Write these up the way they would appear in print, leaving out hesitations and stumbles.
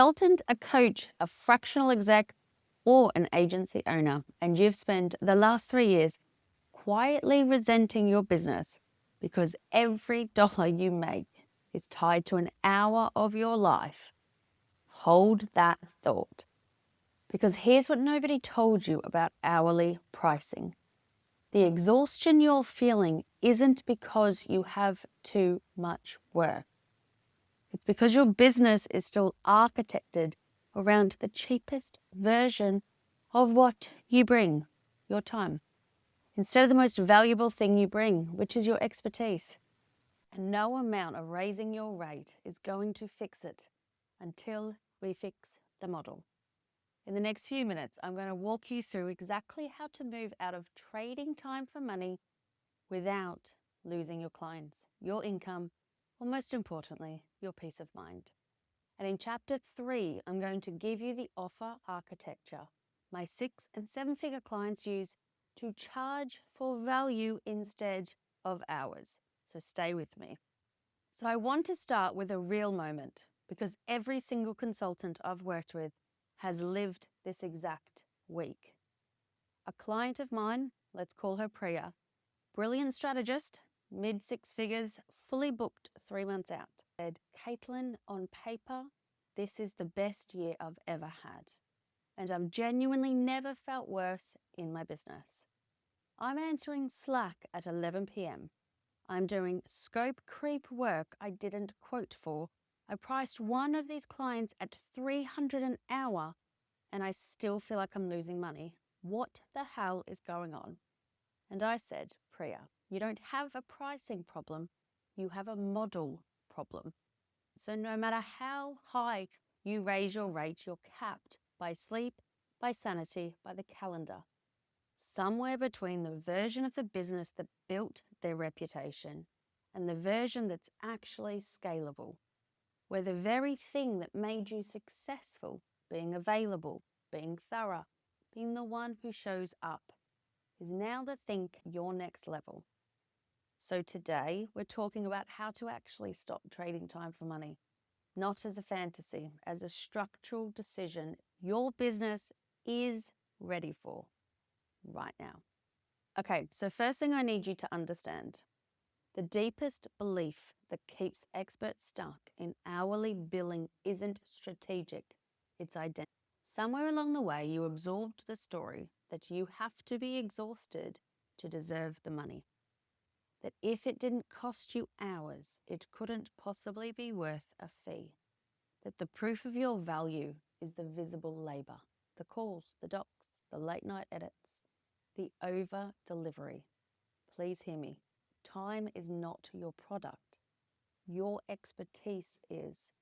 Consultant, a coach, a fractional exec, or an agency owner, and you've spent the last 3 years quietly resenting your business because every dollar you make is tied to an hour of your life, hold that thought. Because here's what nobody told you about hourly pricing. The exhaustion you're feeling isn't because you have too much work. It's because your business is still architected around the cheapest version of what you bring, your time, instead of the most valuable thing you bring, which is your expertise. And no amount of raising your rate is going to fix it until we fix the model. In the next few minutes, I'm going to walk you through exactly how to move out of trading time for money without losing your clients, your income, or most importantly, your peace of mind. And in chapter 3, I'm going to give you the offer architecture my 6- and 7-figure clients use to charge for value instead of hours. So stay with me. So I want to start with a real moment because every single consultant I've worked with has lived this exact week. A client of mine, let's call her Priya, brilliant strategist, mid 6 figures, fully booked 3 months out, said, "Caitlin, on paper, this is the best year I've ever had. And I've genuinely never felt worse in my business. I'm answering Slack at 11 p.m. I'm doing scope creep work I didn't quote for. I priced one of these clients at $300 an hour and I still feel like I'm losing money. What the hell is going on?" And I said, "Priya, you don't have a pricing problem, you have a model problem. So no matter how high you raise your rate, you're capped by sleep, by sanity, by the calendar. Somewhere between the version of the business that built their reputation and the version that's actually scalable, where the very thing that made you successful, being available, being thorough, being the one who shows up, is now the think your next level." So today we're talking about how to actually stop trading time for money, not as a fantasy, as a structural decision your business is ready for right now. Okay, so first thing I need you to understand, the deepest belief that keeps experts stuck in hourly billing isn't strategic, it's identity. Somewhere along the way, you absorbed the story that you have to be exhausted to deserve the money. That if it didn't cost you hours, it couldn't possibly be worth a fee. That the proof of your value is the visible labor, the calls, the docs, the late night edits, the over delivery. Please hear me. Time is not your product. Your expertise is.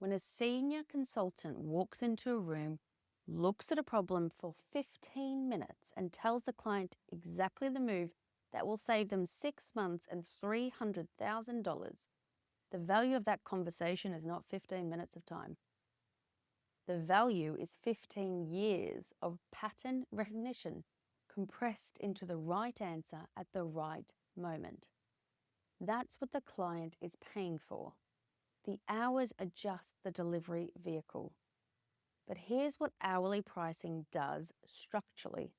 When a senior consultant walks into a room, looks at a problem for 15 minutes and tells the client exactly the move that will save them 6 months and $300,000, the value of that conversation is not 15 minutes of time. The value is 15 years of pattern recognition compressed into the right answer at the right moment. That's what the client is paying for. The hours are just the delivery vehicle. But here's what hourly pricing does structurally.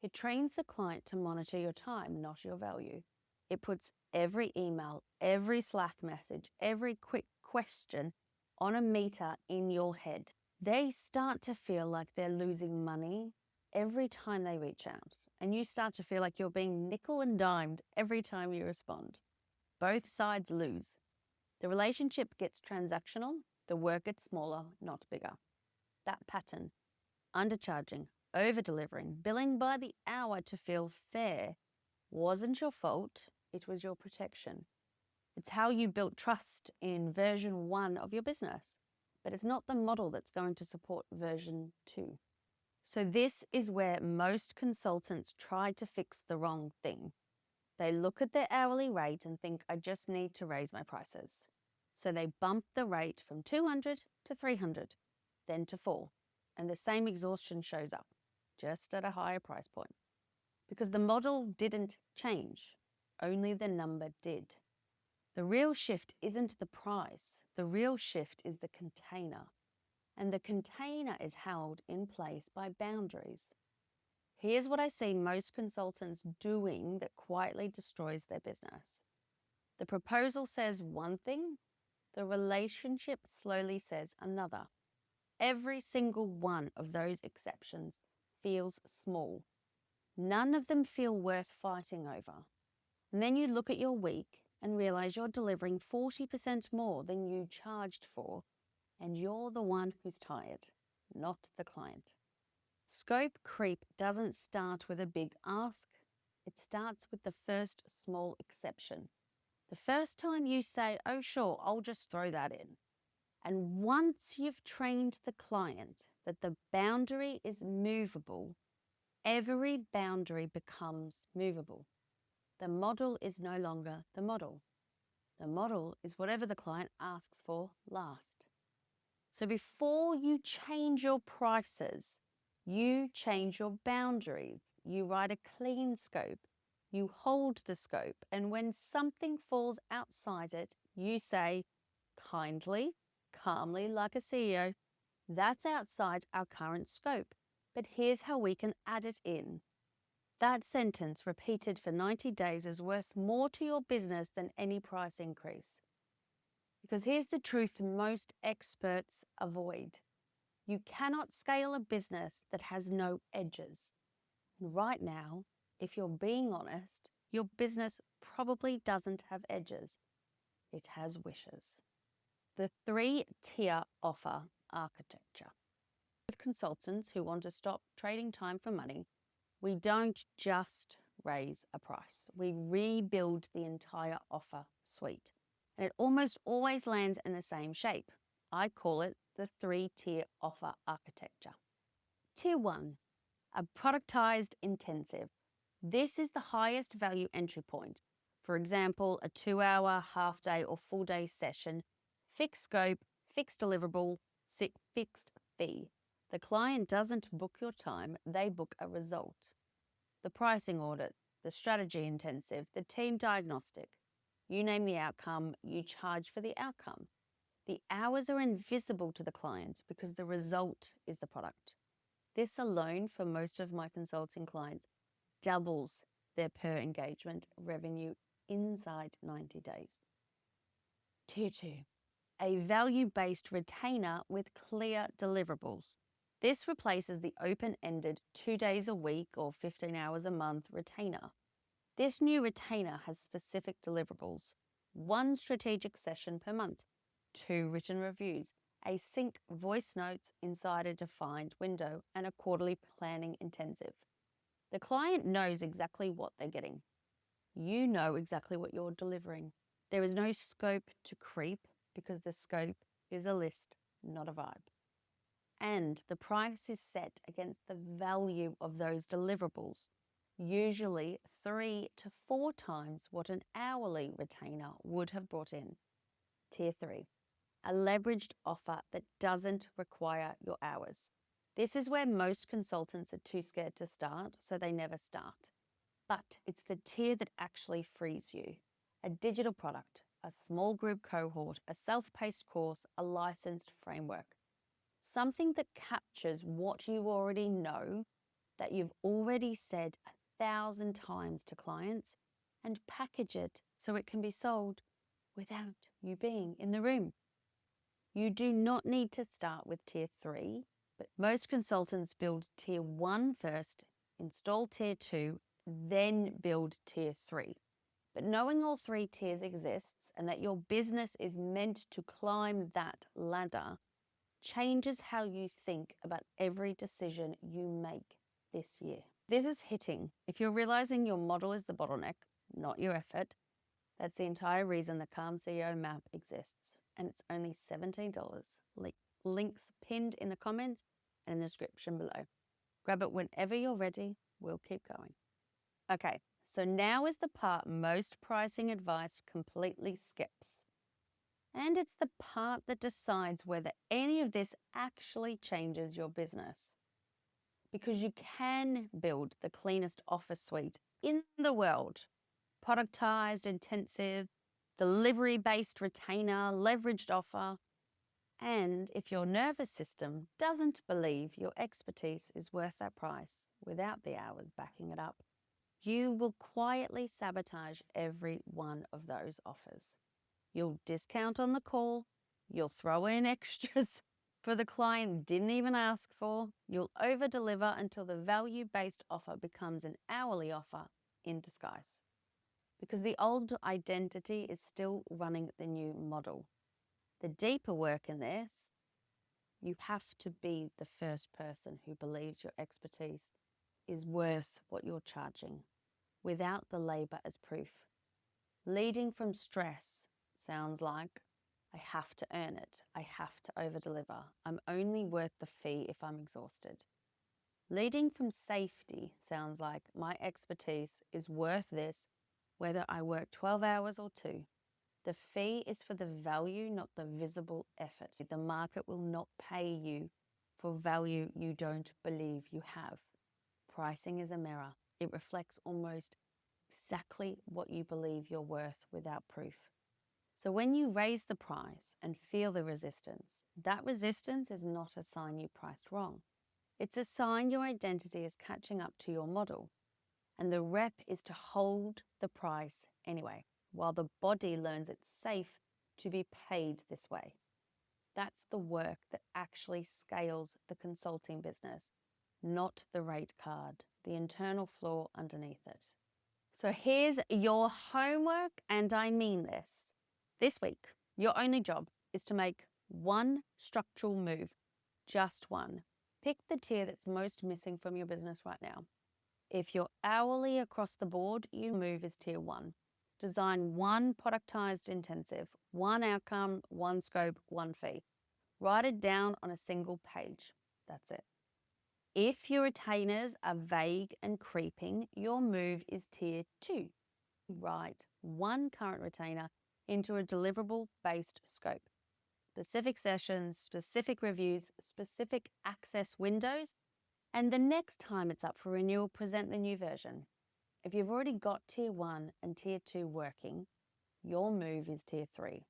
It trains the client to monitor your time, not your value. It puts every email, every Slack message, every quick question on a meter in your head. They start to feel like they're losing money every time they reach out, and you start to feel like you're being nickel and dimed every time you respond. Both sides lose. The relationship gets transactional, the work gets smaller, not bigger. That pattern, undercharging, over-delivering, billing by the hour to feel fair, wasn't your fault, it was your protection. It's how you built trust in version 1 of your business, but it's not the model that's going to support version 2. So this is where most consultants try to fix the wrong thing. They look at their hourly rate and think, I just need to raise my prices. So they bump the rate from 200 to 300, then to 4, and the same exhaustion shows up, just at a higher price point. Because the model didn't change, only the number did. The real shift isn't the price, the real shift is the container. and the container is held in place by boundaries. Here's what I see most consultants doing that quietly destroys their business. The proposal says one thing, the relationship slowly says another. Every single one of those exceptions feels small. None of them feel worth fighting over. And then you look at your week and realize you're delivering 40% more than you charged for, and you're the one who's tired, not the client. Scope creep doesn't start with a big ask. It starts with the first small exception. The first time you say, oh, sure, I'll just throw that in. And once you've trained the client that the boundary is movable, every boundary becomes movable. The model is no longer the model. The model is whatever the client asks for last. So before you change your prices, you change your boundaries. You write a clean scope. You hold the scope. And when something falls outside it, you say kindly, calmly, like a CEO, that's outside our current scope, but here's how we can add it in. That sentence repeated for 90 days is worth more to your business than any price increase. Because here's the truth most experts avoid. You cannot scale a business that has no edges. And right now, if you're being honest, your business probably doesn't have edges. It has wishes. The 3-tier offer architecture. With consultants who want to stop trading time for money, we don't just raise a price. We rebuild the entire offer suite. And it almost always lands in the same shape. I call it the 3-tier offer architecture. Tier 1, a productized intensive. This is the highest value entry point. For example, a 2-hour, half-day or full-day session, fixed scope, fixed deliverable, fixed fee. The client doesn't book your time, they book a result. The pricing audit, the strategy intensive, the team diagnostic. You name the outcome, you charge for the outcome. The hours are invisible to the client because the result is the product. This alone, for most of my consulting clients, doubles their per engagement revenue inside 90 days. Tier 2, a value-based retainer with clear deliverables. This replaces the open-ended 2 days a week or 15 hours a month retainer. This new retainer has specific deliverables: 1 strategic session per month, 2 written reviews, a sync voice notes inside a defined window, and a quarterly planning intensive. The client knows exactly what they're getting. You know exactly what you're delivering. There is no scope to creep because the scope is a list, not a vibe. And the price is set against the value of those deliverables, usually 3 to 4 times what an hourly retainer would have brought in. Tier 3, a leveraged offer that doesn't require your hours. This is where most consultants are too scared to start, so they never start. But it's the tier that actually frees you. A digital product, a small group cohort, a self-paced course, a licensed framework. Something that captures what you already know, that you've already said 1,000 times to clients, and package it so it can be sold without you being in the room. You do not need to start with tier 3, but most consultants build tier 1 first, install tier 2, then build tier 3. But knowing all 3 tiers exists and that your business is meant to climb that ladder changes how you think about every decision you make this year. This is hitting. If you're realizing your model is the bottleneck, not your effort, that's the entire reason the Calm CEO map exists. And it's only $17. Links pinned in the comments and in the description below. Grab it whenever you're ready. We'll keep going. Okay, so now is the part most pricing advice completely skips. And it's the part that decides whether any of this actually changes your business. Because you can build the cleanest office suite in the world. Productized, intensive, delivery-based retainer, leveraged offer. And if your nervous system doesn't believe your expertise is worth that price without the hours backing it up, you will quietly sabotage every one of those offers. You'll discount on the call, you'll throw in extras for the client didn't even ask for, you'll over-deliver until the value-based offer becomes an hourly offer in disguise. Because the old identity is still running the new model. The deeper work in this, you have to be the first person who believes your expertise is worth what you're charging, without the labor as proof. Leading from stress sounds like, I have to earn it, I have to over-deliver, I'm only worth the fee if I'm exhausted. Leading from safety sounds like, my expertise is worth this, whether I work 12 hours or 2. The fee is for the value, not the visible effort. The market will not pay you for value you don't believe you have. Pricing is a mirror. It reflects almost exactly what you believe you're worth without proof. So when you raise the price and feel the resistance, that resistance is not a sign you priced wrong. It's a sign your identity is catching up to your model. And the rep is to hold the price anyway, while the body learns it's safe to be paid this way. That's the work that actually scales the consulting business, not the rate card, the internal flaw underneath it. So here's your homework, and I mean this. This week, your only job is to make one structural move, just one. Pick the tier that's most missing from your business right now. If you're hourly across the board, your move is tier 1. Design one productized intensive, one outcome, one scope, one fee. Write it down on a single page. That's it. If your retainers are vague and creeping, your move is tier 2. Write one current retainer into a deliverable-based scope. Specific sessions, specific reviews, specific access windows, and the next time it's up for renewal, present the new version. If you've already got tier 1 and tier 2 working, your move is tier 3.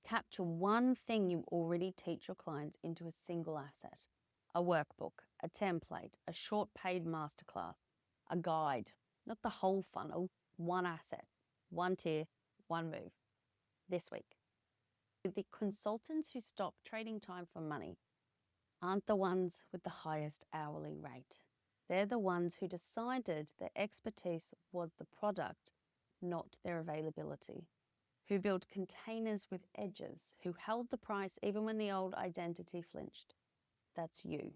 Capture one thing you already teach your clients into a single asset. A workbook, a template, a short paid masterclass, a guide, not the whole funnel, one asset, one tier, one move. This week. The consultants who stop trading time for money aren't the ones with the highest hourly rate. They're the ones who decided their expertise was the product, not their availability. Who built containers with edges, who held the price even when the old identity flinched. That's you.